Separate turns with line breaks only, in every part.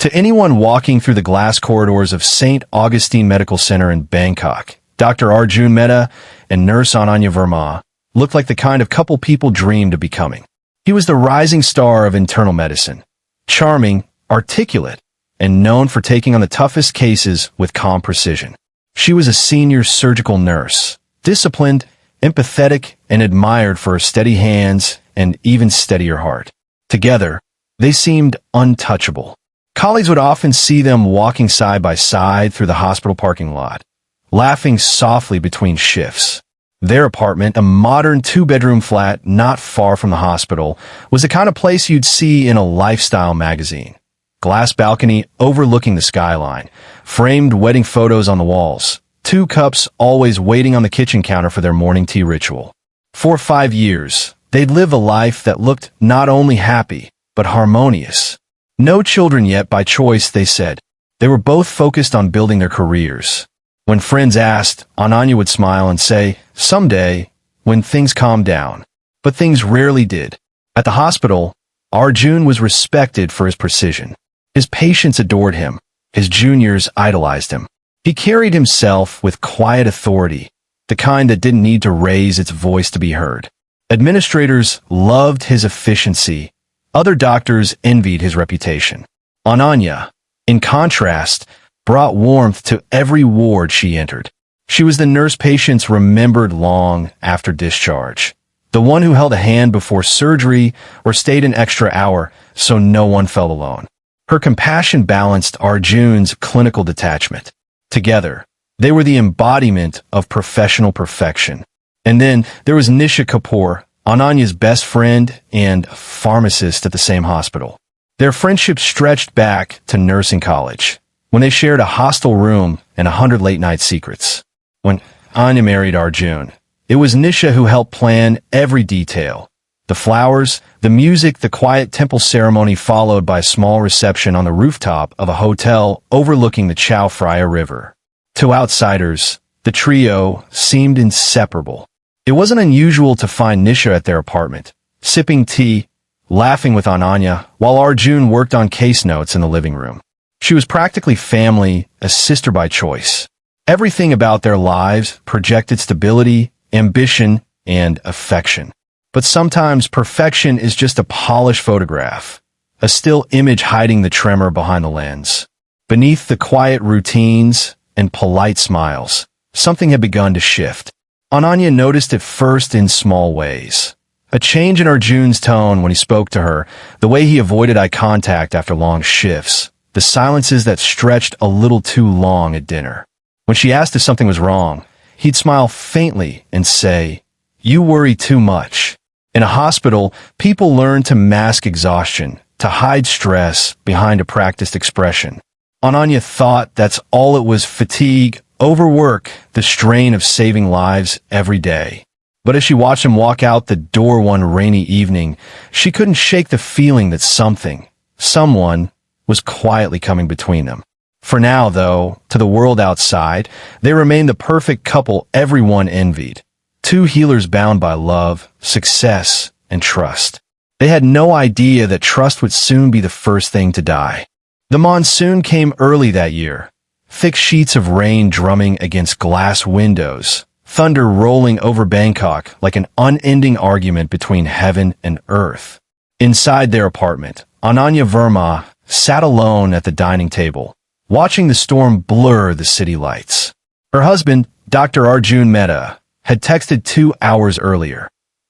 To anyone walking through the glass corridors of St. Augustine Medical Center in Bangkok, Dr. Arjun Mehta and nurse Ananya Verma looked like the kind of couple people dreamed of becoming. He was the rising star of internal medicine, charming, articulate, and known for taking on the toughest cases with calm precision. She was a senior surgical nurse, disciplined, empathetic, and admired for her steady hands and even steadier heart. Together, they seemed untouchable. Colleagues would often see them walking side by side through the hospital parking lot, laughing softly between shifts. Their apartment, a modern two-bedroom flat not far from the hospital, was the kind of place you'd see in a lifestyle magazine. Glass balcony overlooking the skyline, framed wedding photos on the walls, 2 cups always waiting on the kitchen counter for their morning tea ritual. For 5 years, they'd live a life that looked not only happy, but harmonious. No children yet by choice, they said. They were both focused on building their careers. When friends asked, Ananya would smile and say, someday, when things calm down. But things rarely did. At the hospital, Arjun was respected for his precision. His patients adored him. His juniors idolized him. He carried himself with quiet authority, the kind that didn't need to raise its voice to be heard. Administrators loved his efficiency. Other doctors envied his reputation. Ananya, in contrast, brought warmth to every ward she entered. She was the nurse patients remembered long after discharge, the one who held a hand before surgery or stayed an extra hour so no one felt alone. Her compassion balanced Arjun's clinical detachment. Together, they were the embodiment of professional perfection. And then there was Nisha Kapoor, Ananya's best friend and pharmacist at the same hospital. Their friendship stretched back to nursing college, when they shared a hostel room and 100 late-night secrets. When Anya married Arjun, it was Nisha who helped plan every detail. The flowers, the music, the quiet temple ceremony followed by a small reception on the rooftop of a hotel overlooking the Chao Phraya River. To outsiders, the trio seemed inseparable. It wasn't unusual to find Nisha at their apartment, sipping tea, laughing with Ananya, while Arjun worked on case notes in the living room. She was practically family, a sister by choice. Everything about their lives projected stability, ambition, and affection. But sometimes perfection is just a polished photograph, a still image hiding the tremor behind the lens. Beneath the quiet routines and polite smiles, something had begun to shift. Ananya noticed it first in small ways. A change in Arjun's tone when he spoke to her, the way he avoided eye contact after long shifts, the silences that stretched a little too long at dinner. When she asked if something was wrong, he'd smile faintly and say, "You worry too much." In a hospital, people learn to mask exhaustion, to hide stress behind a practiced expression. Ananya thought that's all it was: fatigue, overwork, the strain of saving lives every day. But as she watched him walk out the door one rainy evening, she couldn't shake the feeling that someone, was quietly coming between them. For now, though, to the world outside, they remained the perfect couple everyone envied. 2 healers bound by love, success, and trust. They had no idea that trust would soon be the first thing to die. The monsoon came early that year. Thick sheets of rain drumming against glass windows, thunder rolling over Bangkok like an unending argument between heaven and earth. Inside their apartment, Ananya Verma sat alone at the dining table, watching the storm blur the city lights. Her husband, Dr. Arjun Mehta, had texted 2 hours earlier.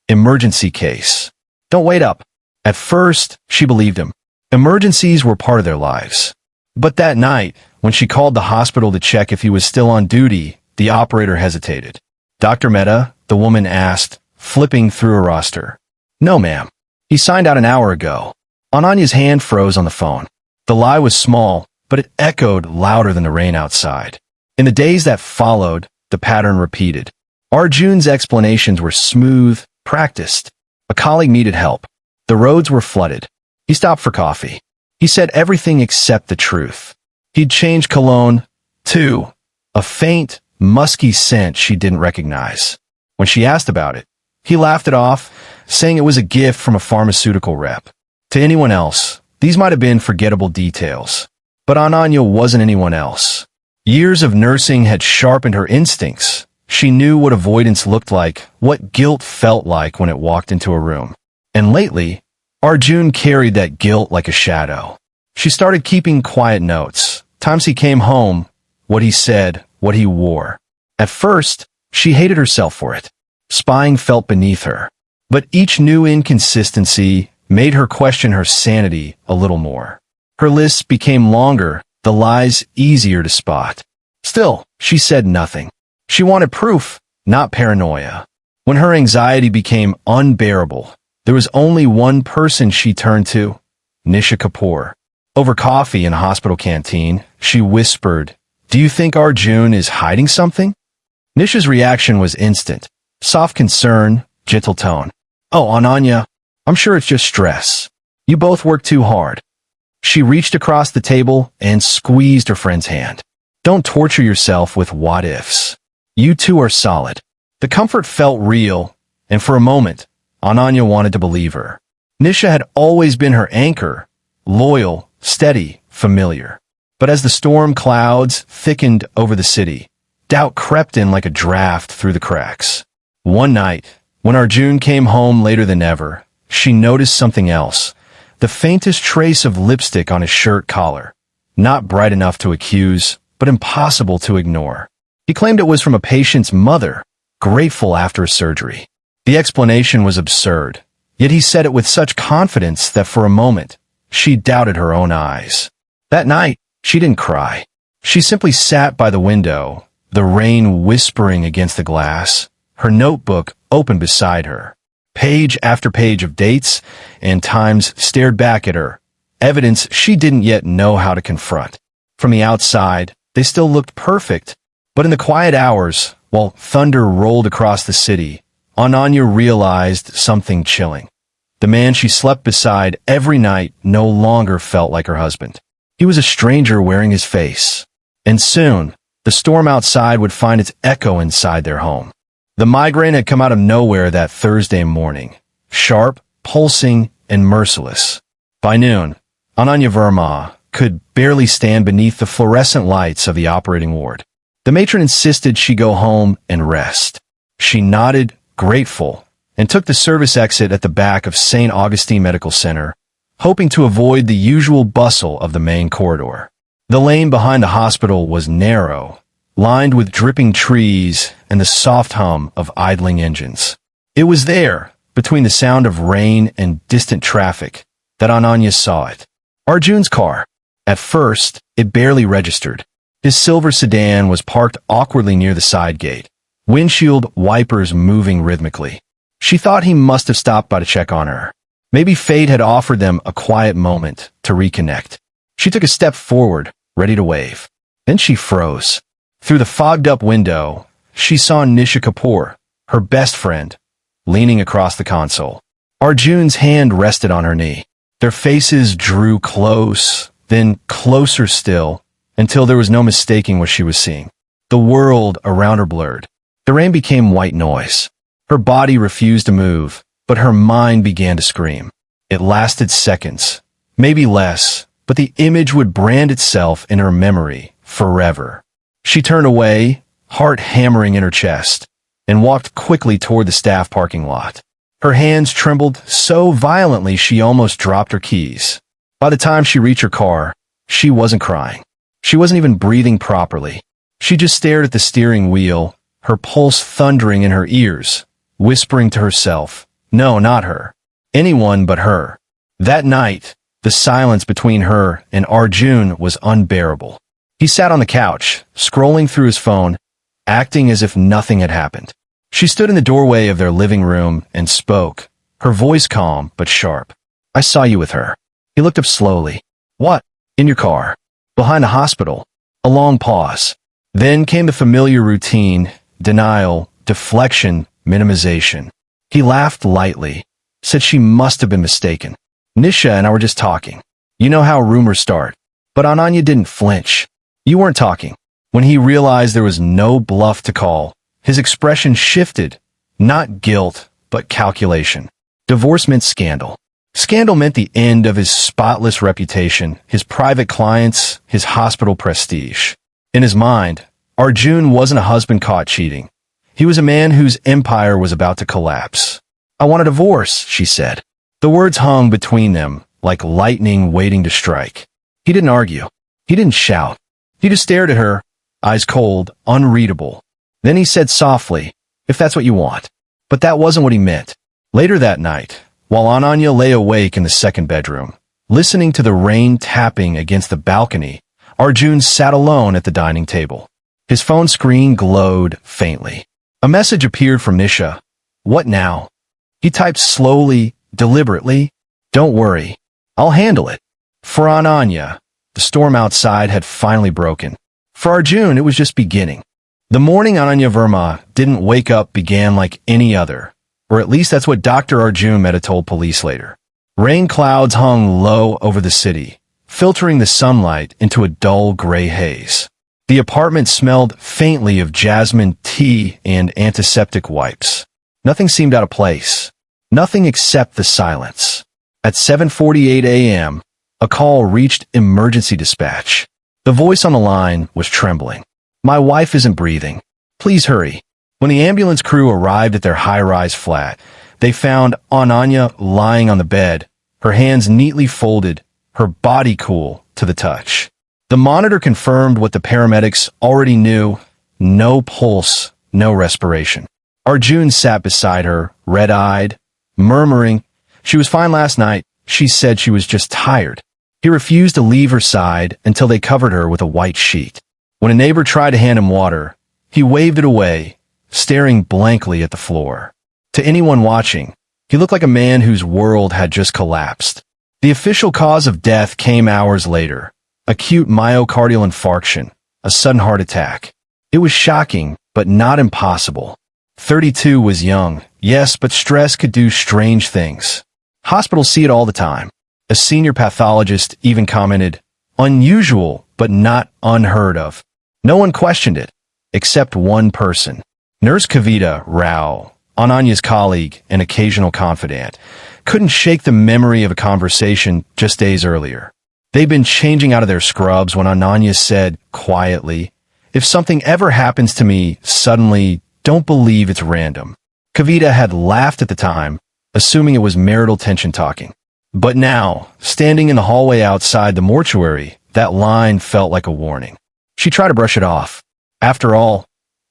Emergency case. Don't wait up. At first, she believed him. Emergencies were part of their lives. But that night, when she called the hospital to check if he was still on duty, the operator hesitated. "Dr. Mehta?" the woman asked, flipping through a roster. "No, ma'am. He signed out an hour ago." Ananya's hand froze on the phone. The lie was small, but it echoed louder than the rain outside. In the days that followed, the pattern repeated. Arjun's explanations were smooth, practiced. A colleague needed help. The roads were flooded. He stopped for coffee. He said everything except the truth. He'd changed cologne, too, a faint, musky scent she didn't recognize. When she asked about it, he laughed it off, saying it was a gift from a pharmaceutical rep. To anyone else, these might have been forgettable details. But Ananya wasn't anyone else. Years of nursing had sharpened her instincts. She knew what avoidance looked like, what guilt felt like when it walked into a room. And lately, Arjun carried that guilt like a shadow. She started keeping quiet notes, times he came home, what he said, what he wore. At first, she hated herself for it. Spying felt beneath her. But each new inconsistency made her question her sanity a little more. Her lists became longer, the lies easier to spot. Still, she said nothing. She wanted proof, not paranoia. When her anxiety became unbearable, there was only one person she turned to, Nisha Kapoor. Over coffee in a hospital canteen, she whispered, "Do you think Arjun is hiding something?" Nisha's reaction was instant. Soft concern, gentle tone. "Oh, Ananya, I'm sure it's just stress. You both work too hard." She reached across the table and squeezed her friend's hand. "Don't torture yourself with what-ifs. You two are solid." The comfort felt real, and for a moment, Ananya wanted to believe her. Nisha had always been her anchor, loyal, steady, familiar. But as the storm clouds thickened over the city, doubt crept in like a draft through the cracks. One night, when Arjun came home later than ever, she noticed something else. The faintest trace of lipstick on his shirt collar. Not bright enough to accuse, but impossible to ignore. He claimed it was from a patient's mother, grateful after a surgery. The explanation was absurd, yet he said it with such confidence that for a moment, she doubted her own eyes. That night, she didn't cry. She simply sat by the window, the rain whispering against the glass, her notebook open beside her. Page after page of dates and times stared back at her, evidence she didn't yet know how to confront. From the outside, they still looked perfect, but in the quiet hours, while thunder rolled across the city, Ananya realized something chilling. The man she slept beside every night no longer felt like her husband. He was a stranger wearing his face. And soon, the storm outside would find its echo inside their home. The migraine had come out of nowhere that Thursday morning, sharp, pulsing, and merciless. By noon, Ananya Verma could barely stand beneath the fluorescent lights of the operating ward. The matron insisted she go home and rest. She nodded, grateful, and took the service exit at the back of St. Augustine Medical Center, hoping to avoid the usual bustle of the main corridor. The lane behind the hospital was narrow, lined with dripping trees and the soft hum of idling engines. It was there, between the sound of rain and distant traffic, that Ananya saw it. Arjun's car. At first, it barely registered. His silver sedan was parked awkwardly near the side gate, windshield wipers moving rhythmically. She thought he must have stopped by to check on her. Maybe fate had offered them a quiet moment to reconnect. She took a step forward, ready to wave. Then she froze. Through the fogged-up window, she saw Nisha Kapoor, her best friend, leaning across the console. Arjun's hand rested on her knee. Their faces drew close, then closer still, until there was no mistaking what she was seeing. The world around her blurred. The rain became white noise. Her body refused to move, but her mind began to scream. It lasted seconds, maybe less, but the image would brand itself in her memory forever. She turned away, heart hammering in her chest, and walked quickly toward the staff parking lot. Her hands trembled so violently she almost dropped her keys. By the time she reached her car, she wasn't crying. She wasn't even breathing properly. She just stared at the steering wheel, her pulse thundering in her ears, whispering to herself, no, not her. Anyone but her. That night, the silence between her and Arjun was unbearable. He sat on the couch, scrolling through his phone, acting as if nothing had happened. She stood in the doorway of their living room and spoke, her voice calm but sharp. "I saw you with her." He looked up slowly. "What?" "In your car. Behind the hospital." A long pause. Then came the familiar routine, denial, deflection, minimization. He laughed lightly, said she must have been mistaken. "Nisha and I were just talking. You know how rumors start." But Ananya didn't flinch. "You weren't talking." When he realized there was no bluff to call, his expression shifted, not guilt, but calculation. Divorce meant scandal. Scandal meant the end of his spotless reputation, his private clients, his hospital prestige. In his mind, Arjun wasn't a husband caught cheating. He was a man whose empire was about to collapse. "I want a divorce," she said. The words hung between them, like lightning waiting to strike. He didn't argue. He didn't shout. He just stared at her, eyes cold, unreadable. Then he said softly, "If that's what you want." But that wasn't what he meant. Later that night, while Ananya lay awake in the second bedroom, listening to the rain tapping against the balcony, Arjun sat alone at the dining table. His phone screen glowed faintly. A message appeared from Nisha. "What now?" He typed slowly, deliberately, "Don't worry. I'll handle it." For Ananya, the storm outside had finally broken. For Arjun, it was just beginning. The morning Ananya Verma didn't wake up began like any other, or at least that's what Dr. Arjun Mehta told police later. Rain clouds hung low over the city, filtering the sunlight into a dull gray haze. The apartment smelled faintly of jasmine tea and antiseptic wipes. Nothing seemed out of place. Nothing except the silence. At 7:48 a.m., a call reached emergency dispatch. The voice on the line was trembling. "My wife isn't breathing. Please hurry." When the ambulance crew arrived at their high-rise flat, they found Ananya lying on the bed, her hands neatly folded, her body cool to the touch. The monitor confirmed what the paramedics already knew: no pulse, no respiration. Arjun sat beside her, red-eyed, murmuring, "She was fine last night. She said she was just tired." He refused to leave her side until they covered her with a white sheet. When a neighbor tried to hand him water, he waved it away, staring blankly at the floor. To anyone watching, he looked like a man whose world had just collapsed. The official cause of death came hours later: acute myocardial infarction, a sudden heart attack. It was shocking, but not impossible. 32 was young, yes, but stress could do strange things. Hospitals see it all the time. A senior pathologist even commented, "Unusual, but not unheard of." No one questioned it, except one person. Nurse Kavita Rao, Ananya's colleague and occasional confidant, couldn't shake the memory of a conversation just days earlier. They'd been changing out of their scrubs when Ananya said, quietly, "If something ever happens to me, suddenly, don't believe it's random." Kavita had laughed at the time, assuming it was marital tension talking. But now, standing in the hallway outside the mortuary, that line felt like a warning. She tried to brush it off. After all,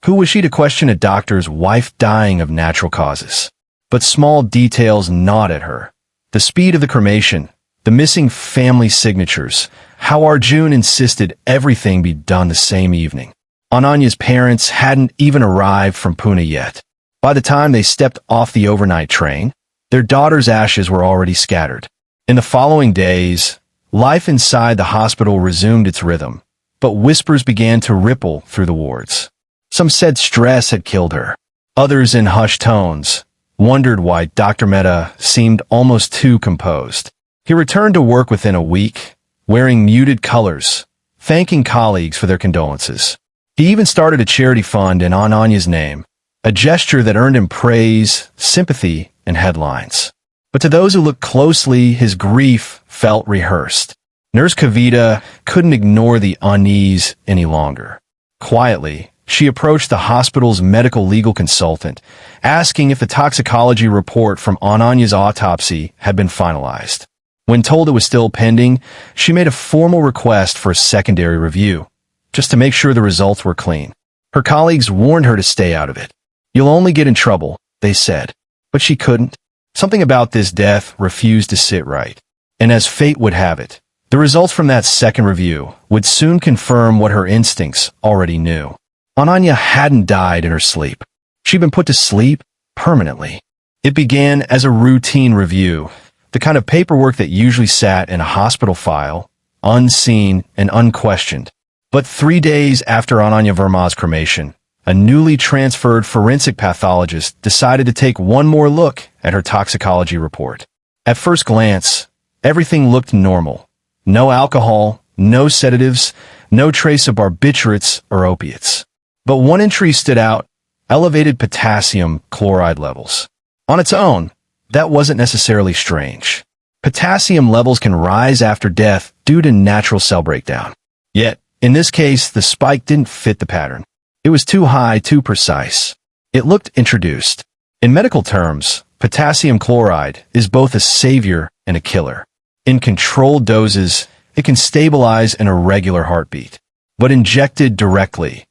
who was she to question a doctor's wife dying of natural causes? But small details gnawed at her. The speed of the cremation, the missing family signatures, how Arjun insisted everything be done the same evening. Ananya's parents hadn't even arrived from Pune yet. By the time they stepped off the overnight train, their daughter's ashes were already scattered. In the following days, life inside the hospital resumed its rhythm, but whispers began to ripple through the wards. Some said stress had killed her. Others, in hushed tones, wondered why Dr. Mehta seemed almost too composed. He returned to work within a week, wearing muted colors, thanking colleagues for their condolences. He even started a charity fund in Ananya's name, a gesture that earned him praise, sympathy, and headlines. But to those who looked closely, his grief felt rehearsed. Nurse Kavita couldn't ignore the unease any longer. Quietly, she approached the hospital's medical legal consultant, asking if the toxicology report from Ananya's autopsy had been finalized. When told it was still pending, she made a formal request for a secondary review, just to make sure the results were clean. Her colleagues warned her to stay out of it. "You'll only get in trouble," they said. But she couldn't. Something about this death refused to sit right. And as fate would have it, the results from that second review would soon confirm what her instincts already knew. Ananya hadn't died in her sleep. She'd been put to sleep permanently. It began as a routine review, the kind of paperwork that usually sat in a hospital file, unseen and unquestioned. But 3 days after Ananya Verma's cremation, a newly transferred forensic pathologist decided to take one more look at her toxicology report. At first glance, everything looked normal. No alcohol, no sedatives, no trace of barbiturates or opiates. But one entry stood out: elevated potassium chloride levels. On its own, that wasn't necessarily strange. Potassium levels can rise after death due to natural cell breakdown. Yet, in this case, the spike didn't fit the pattern. It was too high, too precise. It looked introduced. In medical terms, potassium chloride is both a savior and a killer. In controlled doses, it can stabilize an irregular heartbeat. But injected directly,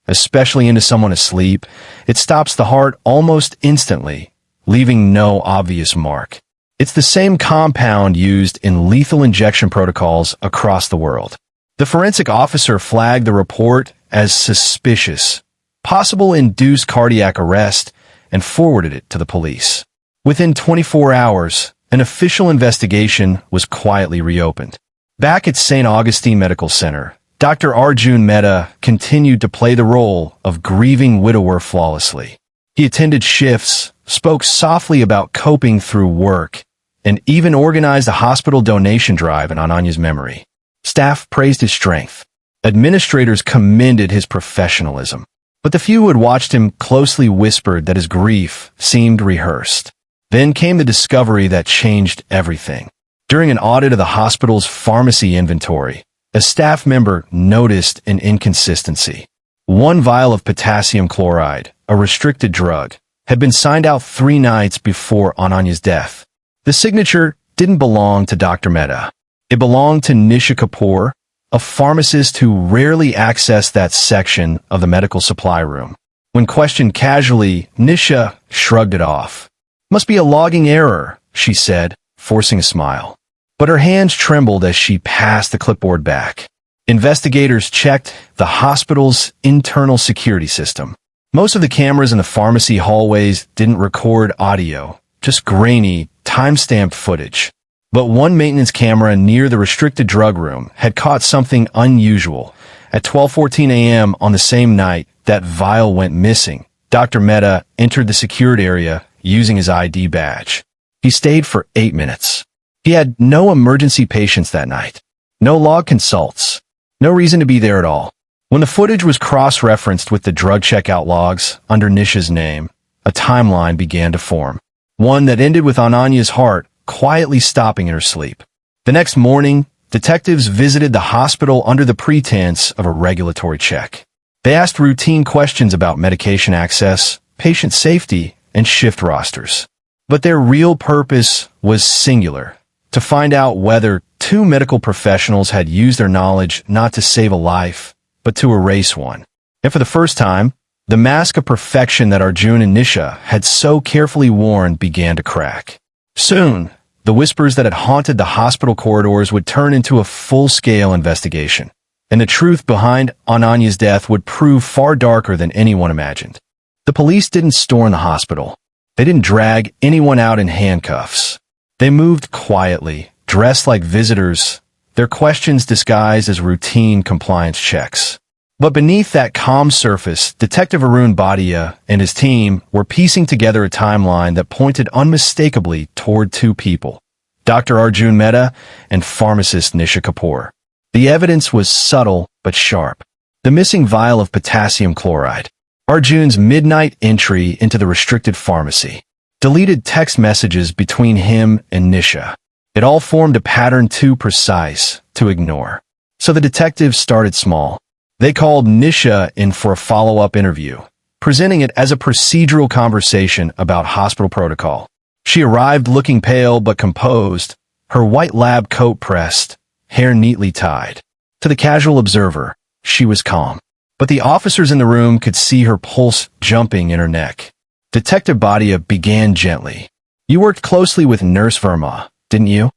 especially into someone asleep, it stops the heart almost instantly, leaving no obvious mark. It's the same compound used in lethal injection protocols across the world. The forensic officer flagged the report as suspicious, possible induced cardiac arrest, and forwarded it to the police. Within 24 hours, an official investigation was quietly reopened. Back at St. Augustine Medical Center, Dr. Arjun Mehta continued to play the role of grieving widower flawlessly. He attended shifts, spoke softly about coping through work, and even organized a hospital donation drive in Ananya's memory. Staff praised his strength. Administrators commended his professionalism. But the few who had watched him closely whispered that his grief seemed rehearsed. Then came the discovery that changed everything. During an audit of the hospital's pharmacy inventory, a staff member noticed an inconsistency. One vial of potassium chloride, a restricted drug, had been signed out 3 nights before Ananya's death. The signature didn't belong to Dr. Mehta. It belonged to Nisha Kapoor, a pharmacist who rarely accessed that section of the medical supply room. When questioned casually, Nisha shrugged it off. "Must be a logging error," she said, forcing a smile. But her hands trembled as she passed the clipboard back. Investigators checked the hospital's internal security system. Most of the cameras in the pharmacy hallways didn't record audio, just grainy, time-stamped footage. But one maintenance camera near the restricted drug room had caught something unusual. At 12:14 a.m. on the same night that vial went missing, Dr. Mehta entered the secured area using his ID badge. He stayed for 8 minutes. He had no emergency patients that night. No log consults. No reason to be there at all. When the footage was cross-referenced with the drug checkout logs under Nisha's name, a timeline began to form. One that ended with Ananya's heart quietly stopping in her sleep. The next morning, detectives visited the hospital under the pretense of a regulatory check. They asked routine questions about medication access, patient safety, and shift rosters. But their real purpose was singular: to find out whether 2 medical professionals had used their knowledge not to save a life, but to erase one. And for the first time, the mask of perfection that Arjun and Nisha had so carefully worn began to crack. Soon, the whispers that had haunted the hospital corridors would turn into a full-scale investigation, and the truth behind Ananya's death would prove far darker than anyone imagined. The police didn't storm the hospital. They didn't drag anyone out in handcuffs. They moved quietly, dressed like visitors, their questions disguised as routine compliance checks. But beneath that calm surface, Detective Arun Bhatia and his team were piecing together a timeline that pointed unmistakably toward 2 people: Dr. Arjun Mehta and pharmacist Nisha Kapoor. The evidence was subtle but sharp. The missing vial of potassium chloride, Arjun's midnight entry into the restricted pharmacy, deleted text messages between him and Nisha. It all formed a pattern too precise to ignore. So the detectives started small. They called Nisha in for a follow-up interview, presenting it as a procedural conversation about hospital protocol. She arrived looking pale but composed, her white lab coat pressed, hair neatly tied. To the casual observer, she was calm. But the officers in the room could see her pulse jumping in her neck. Detective Bhatia began gently. "You worked closely with Nurse Verma, didn't you?"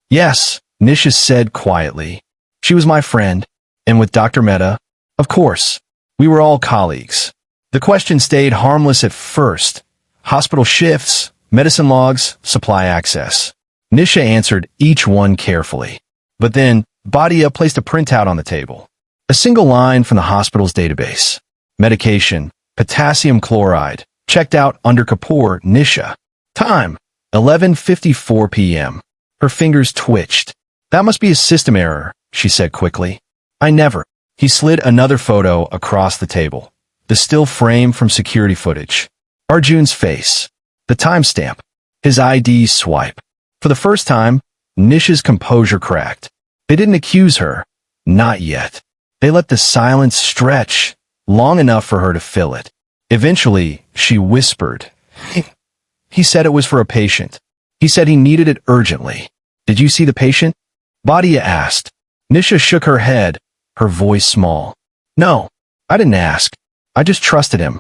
"Yes," Nisha said quietly. "She was my friend. And with Dr. Mehta? Of course. We were all colleagues." The question stayed harmless at first. Hospital shifts, medicine logs, supply access. Nisha answered each one carefully. But then, Bhatia placed a printout on the table. A single line from the hospital's database. Medication, potassium chloride, checked out under Kapoor, Nisha. Time, 11:54 p.m. Her fingers twitched. "That must be a system error," she said quickly. "I never." He slid another photo across the table. The still frame from security footage. Arjun's face. The timestamp. His ID swipe. For the first time, Nisha's composure cracked. They didn't accuse her. Not yet. They let the silence stretch long enough for her to fill it. Eventually, she whispered. He said it was for a patient. He said he needed it urgently. Did you see the patient? Badia asked. Nisha shook her head, her voice small. No, I didn't ask. I just trusted him.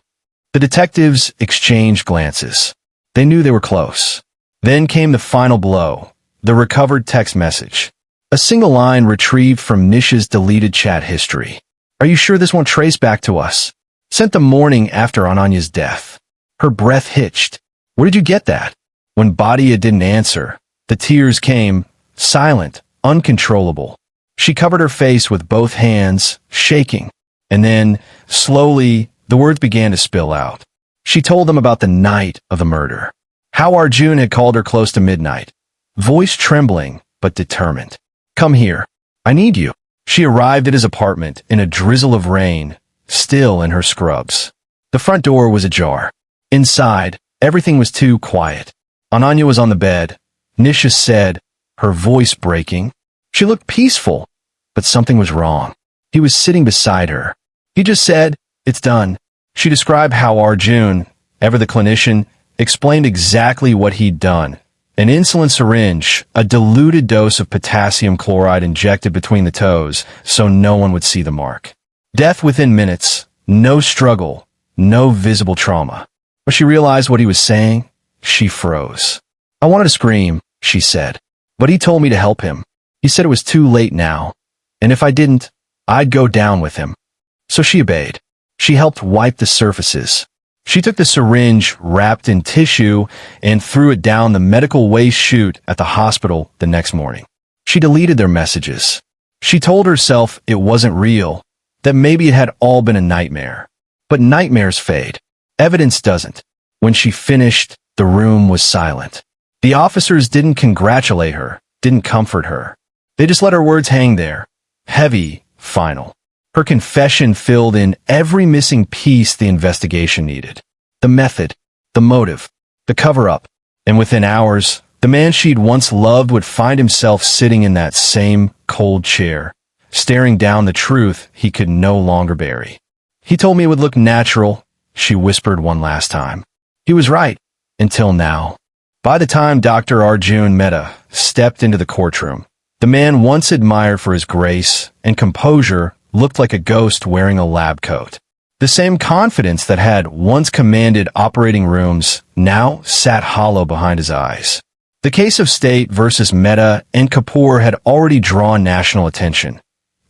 The detectives exchanged glances. They knew they were close. Then came the final blow, the recovered text message. A single line retrieved from Nisha's deleted chat history. Are you sure this won't trace back to us? Sent the morning after Ananya's death. Her breath hitched. Where did you get that? When Badia didn't answer, the tears came, silent, uncontrollable. She covered her face with both hands, shaking. And then, slowly, the words began to spill out. She told them about the night of the murder. How Arjun had called her close to midnight. Voice trembling, but determined. Come here. I need you. She arrived at his apartment in a drizzle of rain, still in her scrubs. The front door was ajar. Inside, everything was too quiet. Ananya was on the bed. Nisha said, her voice breaking. She looked peaceful, but something was wrong. He was sitting beside her. He just said, it's done. She described how Arjun, ever the clinician, explained exactly what he'd done. An insulin syringe, a diluted dose of potassium chloride injected between the toes so no one would see the mark. Death within minutes, no struggle, no visible trauma. When she realized what he was saying, she froze. I wanted to scream, she said, but he told me to help him. He said it was too late now, and if I didn't, I'd go down with him. So she obeyed. She helped wipe the surfaces. She took the syringe wrapped in tissue and threw it down the medical waste chute at the hospital the next morning. She deleted their messages. She told herself it wasn't real, that maybe it had all been a nightmare. But nightmares fade. Evidence doesn't. When she finished, the room was silent. The officers didn't congratulate her, didn't comfort her. They just let her words hang there, heavy, final. Her confession filled in every missing piece the investigation needed. The method, the motive, the cover-up. And within hours, the man she'd once loved would find himself sitting in that same cold chair, staring down the truth he could no longer bury. He told me it would look natural, she whispered one last time. He was right, until now. By the time Dr. Arjun Mehta stepped into the courtroom, the man once admired for his grace and composure looked like a ghost wearing a lab coat. The same confidence that had once commanded operating rooms now sat hollow behind his eyes. The case of State versus Mehta and Kapoor had already drawn national attention.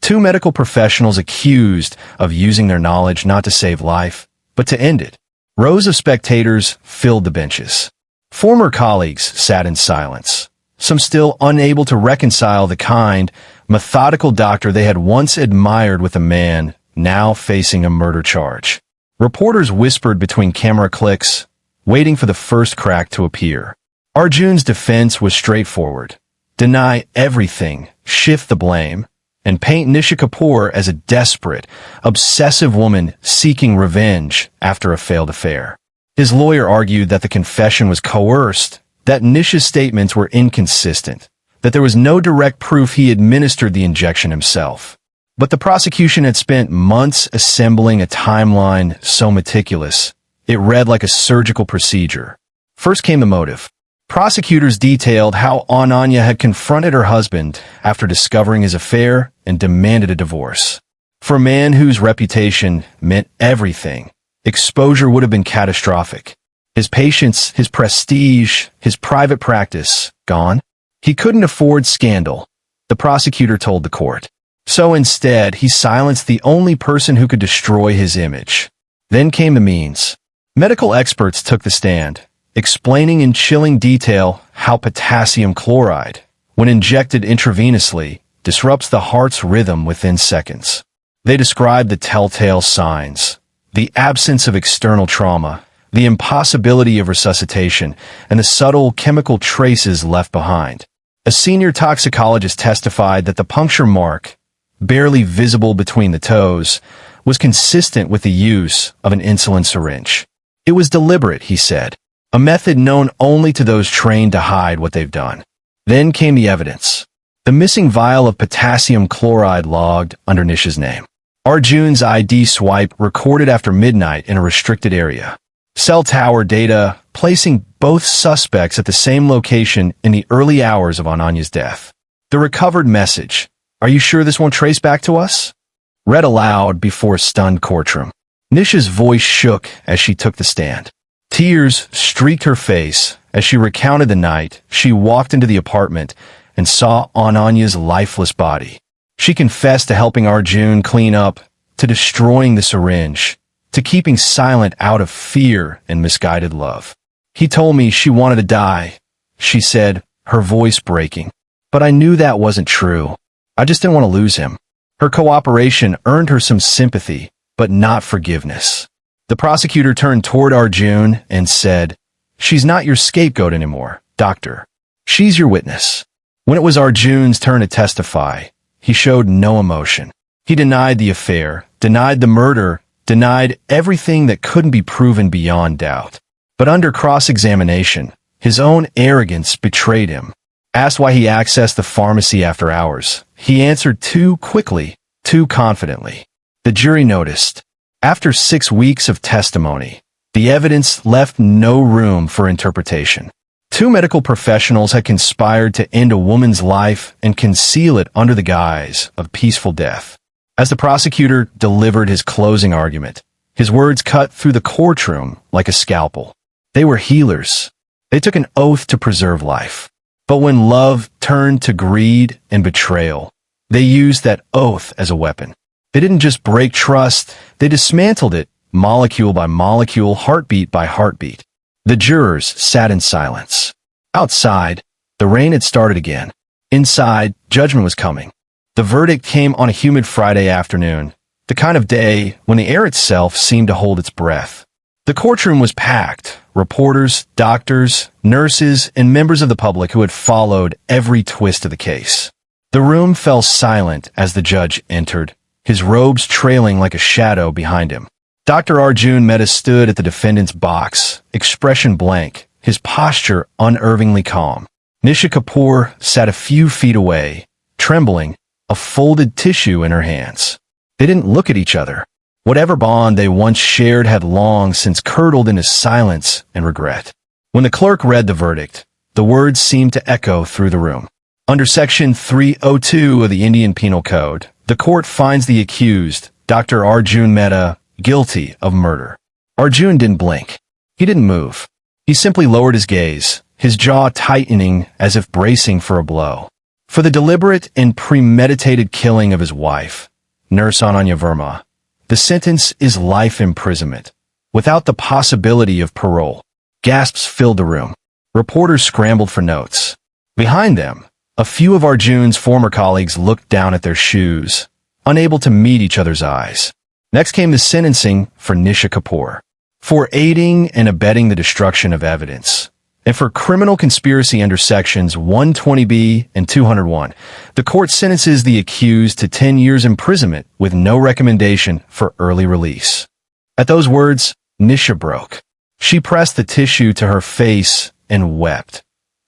Two medical professionals accused of using their knowledge not to save life, but to end it. Rows of spectators filled the benches. Former colleagues sat in silence, some still unable to reconcile the kind, methodical doctor they had once admired with a man now facing a murder charge. Reporters whispered between camera clicks, waiting for the first crack to appear. Arjun's defense was straightforward. Deny everything, shift the blame, and paint Nisha Kapoor as a desperate, obsessive woman seeking revenge after a failed affair. His lawyer argued that the confession was coerced, that Nisha's statements were inconsistent, that there was no direct proof he administered the injection himself. But the prosecution had spent months assembling a timeline so meticulous, it read like a surgical procedure. First came the motive. Prosecutors detailed how Ananya had confronted her husband after discovering his affair and demanded a divorce. For a man whose reputation meant everything, exposure would have been catastrophic. His patients, his prestige, his private practice, gone. He couldn't afford scandal, the prosecutor told the court. So instead, he silenced the only person who could destroy his image. Then came the means. Medical experts took the stand, explaining in chilling detail how potassium chloride, when injected intravenously, disrupts the heart's rhythm within seconds. They described the telltale signs, the absence of external trauma, the impossibility of resuscitation, and the subtle chemical traces left behind. A senior toxicologist testified that the puncture mark, barely visible between the toes, was consistent with the use of an insulin syringe. It was deliberate, he said, a method known only to those trained to hide what they've done. Then came the evidence. The missing vial of potassium chloride logged under Nisha's name. Arjun's ID swipe recorded after midnight in a restricted area. Cell tower data placing both suspects at the same location in the early hours of Ananya's death. The recovered message, "Are you sure this won't trace back to us?" read aloud before a stunned courtroom. Nisha's voice shook as she took the stand. Tears streaked her face as she recounted the night she walked into the apartment and saw Ananya's lifeless body. She confessed to helping Arjun clean up, to destroying the syringe, to keeping silent out of fear and misguided love. "He told me she wanted to die," she said, her voice breaking. "But I knew that wasn't true. I just didn't want to lose him." Her cooperation earned her some sympathy, but not forgiveness. The prosecutor turned toward Arjun and said, "She's not your scapegoat anymore, doctor. She's your witness." When it was Arjun's turn to testify, he showed no emotion. He denied the affair, denied the murder, denied everything that couldn't be proven beyond doubt. But under cross-examination, his own arrogance betrayed him. Asked why he accessed the pharmacy after hours, he answered too quickly, too confidently. The jury noticed. After 6 weeks of testimony, the evidence left no room for interpretation. 2 medical professionals had conspired to end a woman's life and conceal it under the guise of peaceful death. As the prosecutor delivered his closing argument, his words cut through the courtroom like a scalpel. They were healers. They took an oath to preserve life. But when love turned to greed and betrayal, they used that oath as a weapon. They didn't just break trust, they dismantled it, molecule by molecule, heartbeat by heartbeat. The jurors sat in silence. Outside, the rain had started again. Inside, judgment was coming. The verdict came on a humid Friday afternoon, the kind of day when the air itself seemed to hold its breath. The courtroom was packed. Reporters, doctors, nurses, and members of the public who had followed every twist of the case. The room fell silent as the judge entered, his robes trailing like a shadow behind him. Dr. Arjun Mehta stood at the defendant's box, expression blank, his posture unervingly calm. Nisha Kapoor sat a few feet away, trembling, a folded tissue in her hands. They didn't look at each other. Whatever bond they once shared had long since curdled into silence and regret. When the clerk read the verdict, the words seemed to echo through the room. Under Section 302 of the Indian Penal Code, the court finds the accused, Dr. Arjun Mehta, guilty of murder. Arjun didn't blink. He didn't move. He simply lowered his gaze, his jaw tightening as if bracing for a blow. For the deliberate and premeditated killing of his wife, Nurse Ananya Verma, the sentence is life imprisonment, without the possibility of parole. Gasps filled the room. Reporters scrambled for notes. Behind them, a few of Arjun's former colleagues looked down at their shoes, unable to meet each other's eyes. Next came the sentencing for Nisha Kapoor, for aiding and abetting the destruction of evidence, and for criminal conspiracy under Sections 120B and 201. The court sentences the accused to 10 years imprisonment with no recommendation for early release. At those words, Nisha broke. She pressed the tissue to her face and wept.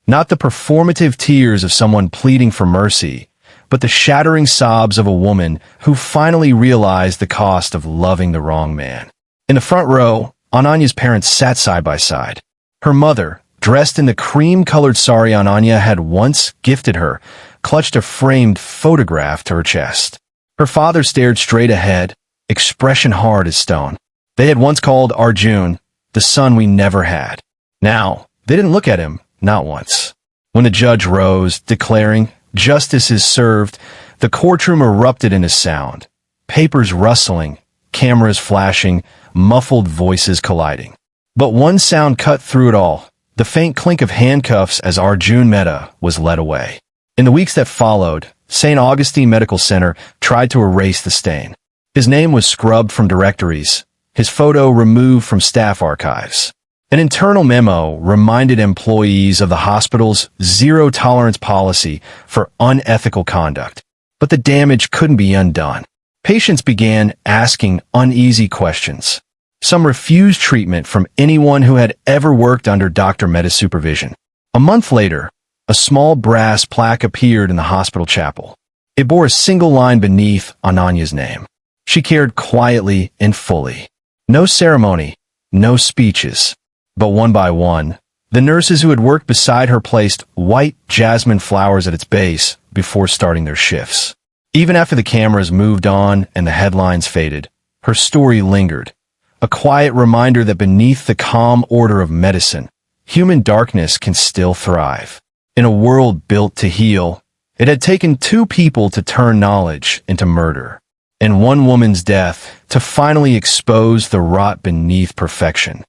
Not the performative tears of someone pleading for mercy, but the shattering sobs of a woman who finally realized the cost of loving the wrong man. In the front row, Ananya's parents sat side by side. Her mother, dressed in the cream-colored sari Ananya had once gifted her, clutched a framed photograph to her chest. Her father stared straight ahead, expression hard as stone. They had once called Arjun the son we never had. Now, they didn't look at him, not once. When the judge rose, declaring, "Justice is served," the courtroom erupted into sound. Papers rustling, cameras flashing, muffled voices colliding. But one sound cut through it all, the faint clink of handcuffs as Arjun Mehta was led away. In the weeks that followed, St. Augustine Medical Center tried to erase the stain. His name was scrubbed from directories, his photo removed from staff archives. An internal memo reminded employees of the hospital's zero-tolerance policy for unethical conduct. But the damage couldn't be undone. Patients began asking uneasy questions. Some refused treatment from anyone who had ever worked under Dr. Mehta's supervision. A month later, A small brass plaque appeared in the hospital chapel. It bore a single line beneath Ananya's name. She cared quietly and fully. No ceremony, no speeches. But one by one, the nurses who had worked beside her placed white jasmine flowers at its base before starting their shifts. Even after the cameras moved on and the headlines faded, her story lingered. A quiet reminder that beneath the calm order of medicine, human darkness can still thrive. In a world built to heal, it had taken two people to turn knowledge into murder, and one woman's death to finally expose the rot beneath perfection.